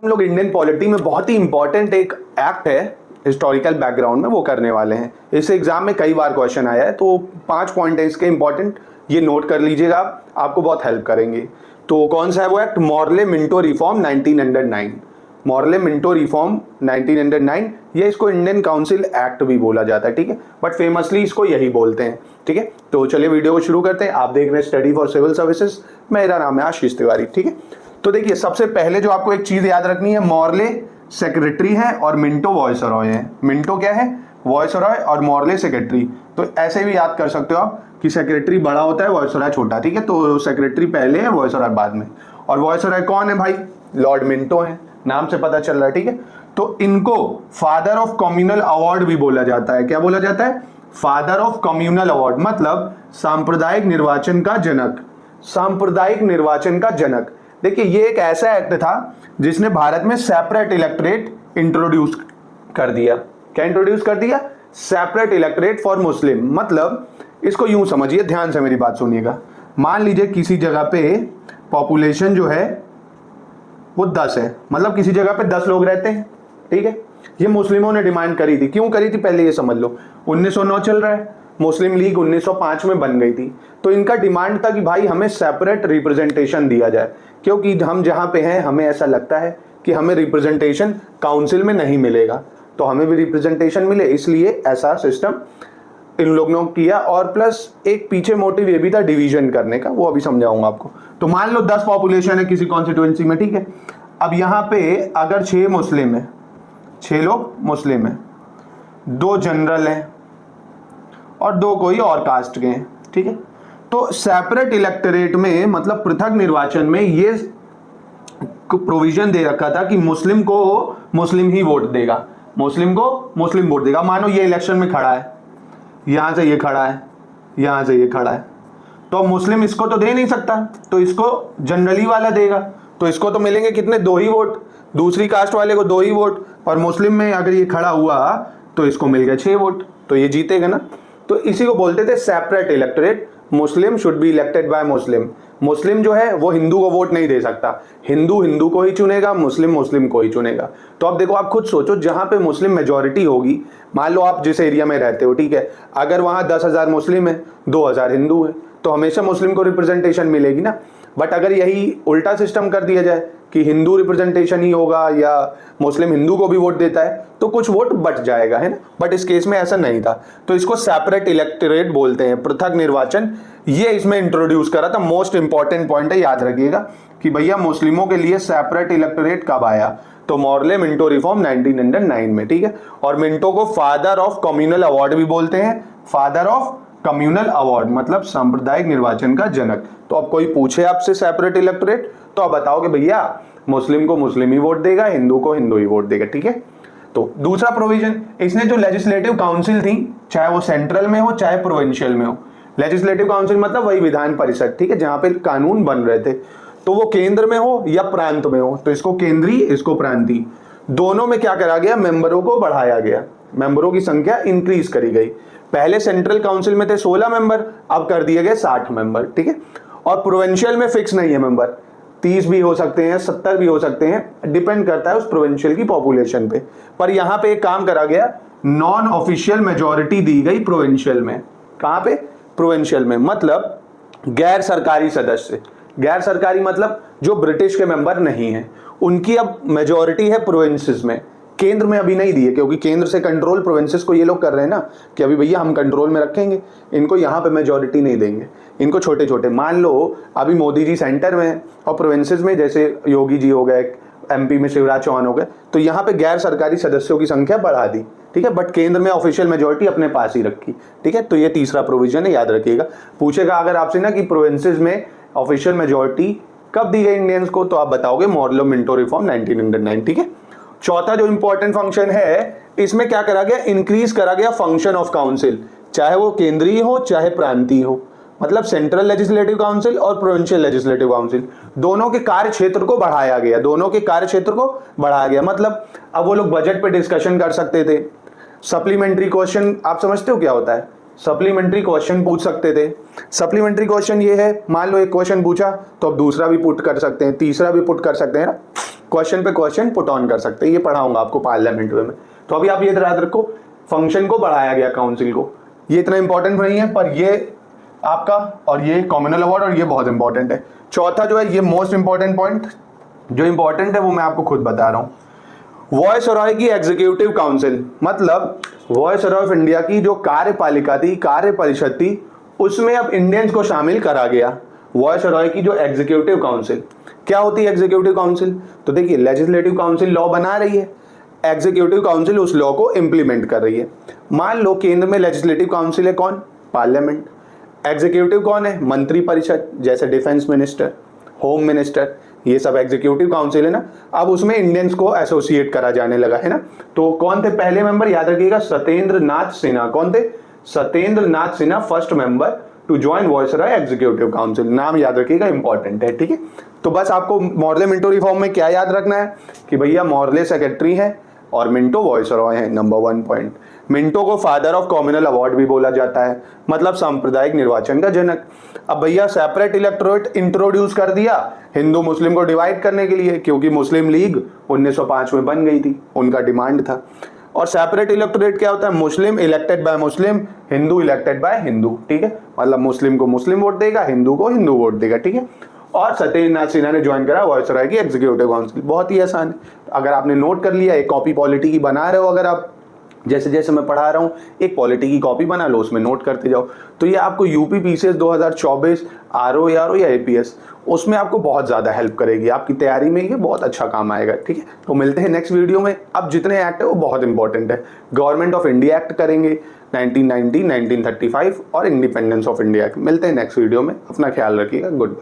हम लोग Indian polity में बहुत ही इंपॉर्टेंट एक एक्ट है हिस्टोरिकल बैकग्राउंड में वो करने वाले हैं। इस एग्जाम में कई बार क्वेश्चन आया है, तो 5 पॉइंट है इसके इंपॉर्टेंट, ये नोट कर लीजिएगा, आपको बहुत हेल्प करेंगे। तो कौन सा है वो act? Morley-Minto reform 1909। Morley-Minto reform 1909, ये इसको इंडियन काउंसिल एक्ट भी बोला जाता है, ठीक है, बट फेमसली इसको यही बोलते हैं, ठीक है। तो चलिए वीडियो को शुरू करते हैं। आप देख रहे हैं स्टडी फॉर सिविल सर्विसेज, मेरा नाम है आशीष तिवारी, ठीक है। तो देखिए सबसे पहले जो आपको एक चीज याद रखनी है, मॉर्ले सेक्रेटरी है और मिंटो वॉयसरॉय है। मिंटो क्या है? वॉयसरॉय, और मॉर्ले सेक्रेटरी। तो ऐसे भी याद कर सकते हो आप कि सेक्रेटरी बड़ा होता है, वॉयसरॉय छोटा, ठीक है। तो सेक्रेटरी पहले है, वॉयसरॉय बाद में। और वॉयसरॉय कौन है भाई? लॉर्ड मिंटो है, नाम से पता चल रहा है, ठीक है। तो इनको फादर ऑफ कम्युनल अवार्ड भी बोला जाता है। क्या बोला जाता है? फादर ऑफ कम्युनल अवार्ड, मतलब सांप्रदायिक निर्वाचन का जनक। सांप्रदायिक निर्वाचन का जनक। देखिए ये एक ऐसा एक्ट था जिसने भारत में सेपरेट इलेक्टोरेट इंट्रोड्यूस कर दिया। क्या इंट्रोड्यूस कर दिया? Separate electorate for Muslim. मतलब इसको यूं समझिए, ध्यान से मेरी बात सुनिएगा। मान लीजिए किसी जगह पे पॉपुलेशन जो है वो 10 है, मतलब किसी जगह पे 10 लोग रहते हैं, ठीक है। ये मुस्लिमों ने डिमांड करी थी। क्यों करी थी पहले ये समझ लो। 1909 चल रहा है, मुस्लिम लीग 1905 में बन गई थी। तो इनका डिमांड था कि भाई हमें सेपरेट रिप्रेजेंटेशन दिया जाए, क्योंकि हम जहाँ पे हैं हमें ऐसा लगता है कि हमें रिप्रेजेंटेशन काउंसिल में नहीं मिलेगा, तो हमें भी रिप्रेजेंटेशन मिले, इसलिए ऐसा सिस्टम इन लोगों ने किया। और प्लस एक पीछे मोटिव ये भी था डिवीजन करने का, वो अभी समझाऊंगा आपको। तो मान लो 10 पॉपुलेशन है किसी कॉन्स्टिट्यूएंसी में, ठीक है। अब यहाँ पे अगर 6 मुस्लिम है, 6 लोग मुस्लिम है, 2 जनरल हैं और 2 कोई और कास्ट के हैं, ठीक है। तो सेपरेट इलेक्टोरेट में, मतलब पृथक निर्वाचन में, ये प्रोविजन दे रखा था कि मुस्लिम को मुस्लिम ही वोट देगा, मुस्लिम को मुस्लिम वोट देगा। मानो ये इलेक्शन में खड़ा है, यहां से ये खड़ा है, यहां से ये खड़ा है, तो मुस्लिम इसको तो दे नहीं सकता, तो इसको जनरली वाला देगा। तो इसको तो मिलेंगे कितने? 2 ही वोट, दूसरी कास्ट वाले को 2 ही वोट, और मुस्लिम में अगर ये खड़ा हुआ तो इसको मिल गया 6 वोट, तो ये जीतेगा ना। तो इसी को बोलते थे separate electorate. Muslim should be elected by Muslim. मुस्लिम जो है वो हिंदू को वोट नहीं दे सकता, हिंदू हिंदू को ही चुनेगा, मुस्लिम मुस्लिम को ही चुनेगा। तो अब देखो, आप खुद सोचो, जहां पे मुस्लिम मेजॉरिटी होगी, मान लो आप जिस एरिया में रहते हो, ठीक है, अगर वहां 10,000 मुस्लिम है, 2,000 हिंदू है, तो हमेशा मुस्लिम को रिप्रेजेंटेशन मिलेगी ना। बट अगर यही उल्टा सिस्टम कर दिया जाए कि हिंदू रिप्रेजेंटेशन ही होगा या मुस्लिम हिंदू को भी वोट देता है, तो कुछ वोट बच जाएगा, है ना। बट इस केस में ऐसा नहीं था, तो इसको सेपरेट इलेक्टोरेट बोलते हैं, पृथक निर्वाचन। ये इसमें इंट्रोड्यूस करा था। मोस्ट इंपॉर्टेंट पॉइंट है, याद रखिएगा कि भैया मुस्लिमों के लिए सेपरेट इलेक्टोरेट कब आया? तो मॉर्ले-मिंटो रिफॉर्म 1909 में, ठीक है। और मिंटो को फादर ऑफ कम्युनल अवार्ड भी बोलते हैं। फादर ऑफ कम्युनल अवार्ड मतलब सांप्रदायिक निर्वाचन का जनक। तो अब कोई पूछे आपसे सेपरेट इलेक्टोरेट, तो आप बताओगे भैया मुस्लिम को मुस्लिम ही वोट देगा, हिंदू को हिंदू ही वोट देगा, ठीक है। तो दूसरा प्रोविजन, इसने जो लेजिस्लेटिव काउंसिल थी, चाहे वो सेंट्रल में हो चाहे प्रोविंशियल में हो, लेजिस्लेटिव काउंसिल मतलब वही विधान परिषद, ठीक है, जहां पे कानून बन रहे थे, तो वो केंद्र में हो या प्रांत में हो, तो इसको केंद्रीय, इसको प्रांतीय, दोनों में क्या करा गया? मेंबरों को बढ़ाया गया, मेंबरों की संख्या इंक्रीज करी गई। पहले सेंट्रल काउंसिल में थे 16 मेंबर, अब कर दिए गए 60 मेंबर, ठीक है। और प्रोविंशियल में फिक्स नहीं है मेंबर, 30 भी हो सकते हैं, 70 भी हो सकते हैं, डिपेंड करता है उस प्रोविंशियल की पॉपुलेशन पे। पर यहां पे एक काम करा गया, नॉन ऑफिशियल मेजॉरिटी दी गई प्रोविंशियल में। कहां पे? प्रोविंशियल में, मतलब गैर सरकारी सदस्य। गैर सरकारी मतलब जो ब्रिटिश के मेंबर नहीं है, उनकी अब मेजॉरिटी है प्रोविंसेस में। केंद्र में अभी नहीं दिए, क्योंकि केंद्र से कंट्रोल प्रोविंसेस को ये लोग कर रहे हैं ना, कि अभी भैया हम कंट्रोल में रखेंगे, इनको यहाँ पे मेजॉरिटी नहीं देंगे, इनको छोटे छोटे। मान लो अभी मोदी जी सेंटर में है और प्रोविंसेस में जैसे योगी जी हो गए, एमपी में शिवराज चौहान हो गए, तो यहाँ पे गैर सरकारी सदस्यों की संख्या बढ़ा दी, ठीक है। बट केंद्र में ऑफिशियल मेजॉरिटी अपने पास ही रखी, ठीक है। तो ये तीसरा प्रोविजन है, याद रखिएगा। पूछेगा अगर आपसे ना कि प्रोविंसेस में ऑफिशियल मेजॉरिटी कब दी गई इंडियंस को, तो आप बताओगे मॉर्ले-मिंटो रिफॉर्म 1909, ठीक है। चौथा जो इंपॉर्टेंट फंक्शन है, इसमें क्या करा गया? इंक्रीज करा गया फंक्शन ऑफ काउंसिल, चाहे वो केंद्रीय हो चाहे प्रांतीय हो, मतलब सेंट्रल लेजिस्लेटिव काउंसिल और प्रोविंशियल लेजिस्लेटिव काउंसिल, दोनों के कार्य क्षेत्र को बढ़ाया गया, दोनों के कार्य क्षेत्र को बढ़ाया गया। मतलब अब वो लोग बजट पे डिस्कशन कर सकते थे। सप्लीमेंट्री क्वेश्चन आप समझते हो क्या होता है? सप्लीमेंट्री क्वेश्चन पूछ सकते थे। सप्लीमेंट्री क्वेश्चन ये है, मान लो एक क्वेश्चन पूछा तो अब दूसरा भी पुट कर सकते हैं, तीसरा भी पुट कर सकते हैं ना। क्वेश्चन पे क्वेश्चन पुट ऑन कर सकते हैं, ये पढ़ाऊंगा आपको पार्लियामेंट में। तो अभी आप ये याद रखो, फंक्शन को बढ़ाया गया काउंसिल को, ये इतना इंपॉर्टेंट नहीं है, पर ये आपका और ये कॉमनल अवार्ड और ये बहुत इंपॉर्टेंट है। चौथा जो है ये मोस्ट इंपॉर्टेंट पॉइंट, जो इंपॉर्टेंट है वो मैं आपको खुद बता रहा हूँ। वॉयसरॉय की एग्जीक्यूटिव काउंसिल, मतलब वॉयसरॉय ऑफ इंडिया की जो कार्यपालिका थी, कार्य परिषद थी, उसमें अब इंडियंस को शामिल करा गया। वॉयसरॉय की जो एग्जीक्यूटिव काउंसिल, क्या होती है एग्जीक्यूटिव काउंसिल? तो देखिए, लेजिस्लेटिव काउंसिल लॉ बना रही है, एग्जीक्यूटिव काउंसिल उस लॉ को इंप्लीमेंट कर रही है। मान लो केंद्र में लेजिस्लेटिव काउंसिल है कौन? पार्लियामेंट। एग्जीक्यूटिव कौन है? मंत्री परिषद, जैसे डिफेंस मिनिस्टर, होम मिनिस्टर, ये सब एग्जीक्यूटिव काउंसिल है ना। अब उसमें इंडियंस को एसोसिएट करा जाने लगा है ना। तो कौन थे पहले मेंबर? याद रखिएगा, सत्येंद्र नाथ सिन्हा। कौन थे? Satyendra Nath Sinha first member to join viceroy executive council. नाम याद रखिएगा, इंपॉर्टेंट है, ठीक है। तो बस आपको मॉर्ले मिंटो रिफॉर्म में क्या याद रखना है कि भैया मॉर्ले सेक्रेटरी है और मिंटो वॉयसरॉय है। Number 1 point. मिंटो को फादर ऑफ कॉमनल अवार्ड भी बोला जाता है, मतलब सांप्रदायिक निर्वाचन का जनक। अब भैया सेपरेट इलेक्टोरेट इंट्रोड्यूस कर दिया हिंदू मुस्लिम को डिवाइड करने के लिए, क्योंकि मुस्लिम लीग 1905 में बन गई थी, उनका डिमांड था। और सेपरेट इलेक्टोरेट क्या होता है? Muslim elected by Muslim, Hindu elected by Hindu, ठीक है। मतलब मुस्लिम को मुस्लिम वोट देगा, हिंदू को हिंदू वोट देगा, ठीक है। और सत्येंद्र नाथ सिन्हा ने ज्वाइन करा वॉयसरॉय की एग्जीक्यूटिव काउंसिल। बहुत ही आसान है, अगर आपने नोट कर लिया, एक कॉपी पॉलिटी की बना रहे हो, अगर आप जैसे जैसे मैं पढ़ा रहा हूँ एक पॉलिटी की कॉपी बना लो, उसमें नोट करते जाओ। तो ये आपको यूपी पीसीएस 2024 आरओ या एपीएस, उसमें आपको बहुत ज़्यादा हेल्प करेगी, आपकी तैयारी में ये बहुत अच्छा काम आएगा, ठीक है। तो मिलते हैं नेक्स्ट वीडियो में। अब जितने एक्ट है वो बहुत इंपॉर्टेंट है। गवर्नमेंट ऑफ इंडिया एक्ट करेंगे 1990, 1935 और इंडिपेंडेंस ऑफ इंडिया एक्ट। मिलते हैं नेक्स्ट वीडियो में, अपना ख्याल रखिएगा, गुड बाय।